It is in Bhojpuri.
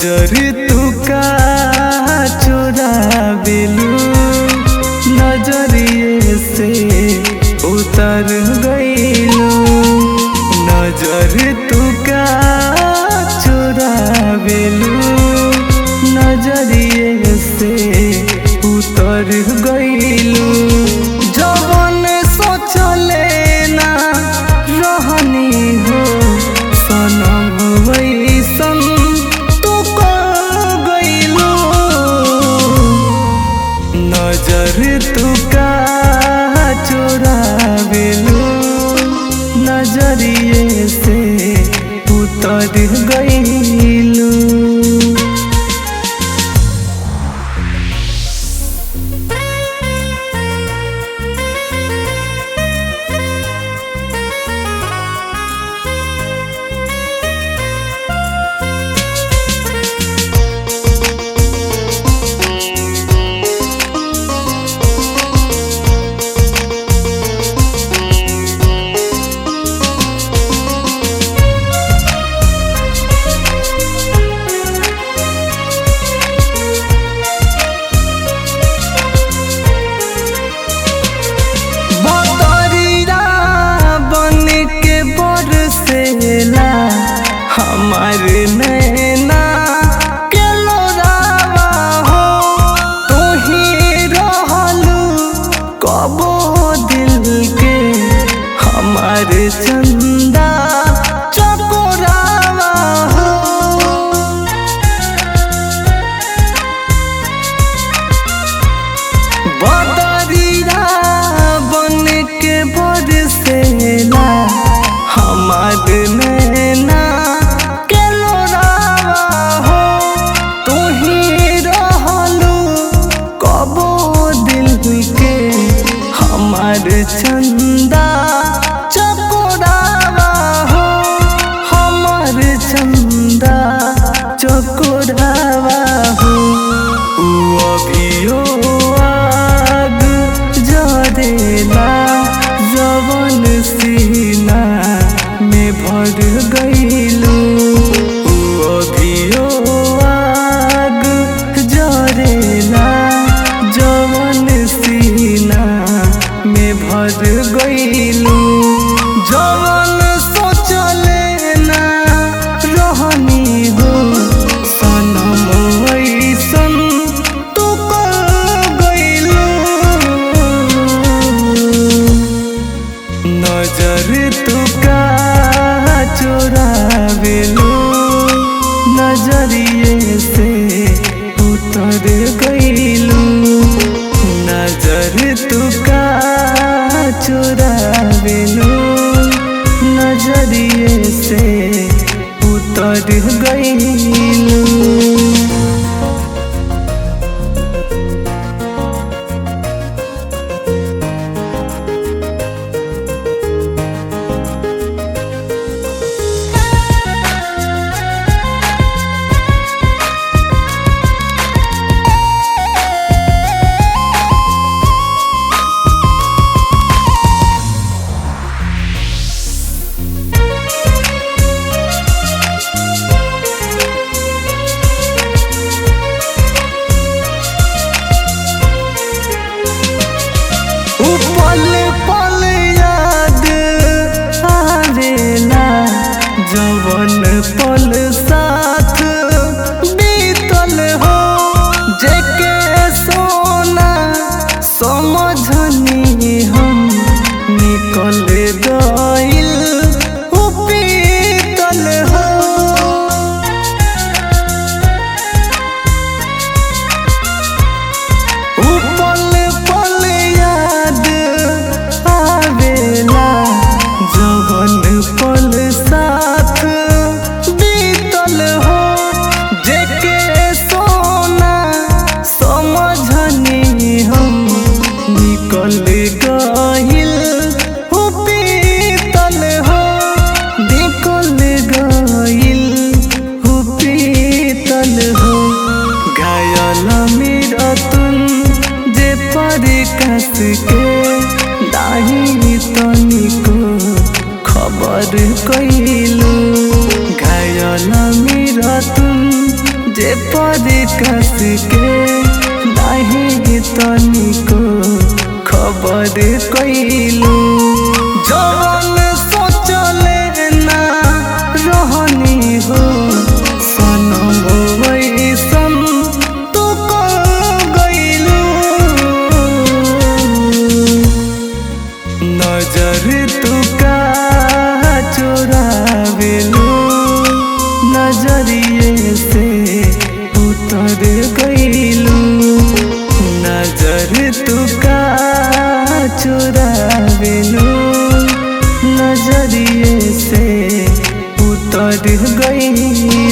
नजर तू का चुरावेलू नजरिए से उतर गईलू। नजर तू का चुरावेलू नजरिए से उतर गईलू। जवन सोचले ना रहनी हो सनम वैसन तू कर गईलू। नजर तू का चुरावेलू नजरिए से उतर गईलू। हमारे नैना के लोरावा हो तू ही रहलू कबो दिल के हमारे चंदा चकोरावा हो। बदरिया बन के बरसेला हमारे नैना हमारे चंदा चकोरावा हो हमारे चंदा चकोरावा हो। अभियो आग जरेला जवन सीना में भर गईलू। अभियो आग जरेला जवन सीना में भर गईलू। जवन सोचले ना रहनी हो सनम वैसन तू कर गईलू। नजर तू का चुरावेलू नजरिए से उतर गईलू। नजर तू का चुरावेलू नजरिए से उतर गईलू। पल पल याद आवेला जवन पल साथ बीतल हो। जेके सोना समझनी हम निकल गइल बीतल हो। पल पल याद आवेला जवन पल साथ बीतल हो। जेके सोना समझनी हम निकल गइल बीतल हो। निकल गइल बीतल हो। घायल मेरा तुम जे पर कस के दाही तनिको खबर कइलू। घायल मेरा तुम जे पर कस के नहीं तनिको खबर कैलू जवन सोचले ना रहनी हो सनम वैसन तू गइलू नजर तू का चुरावेलू नजरिए से उतर गइलू नजर तू का चुरावेलू नजरिए से उतर गइलू।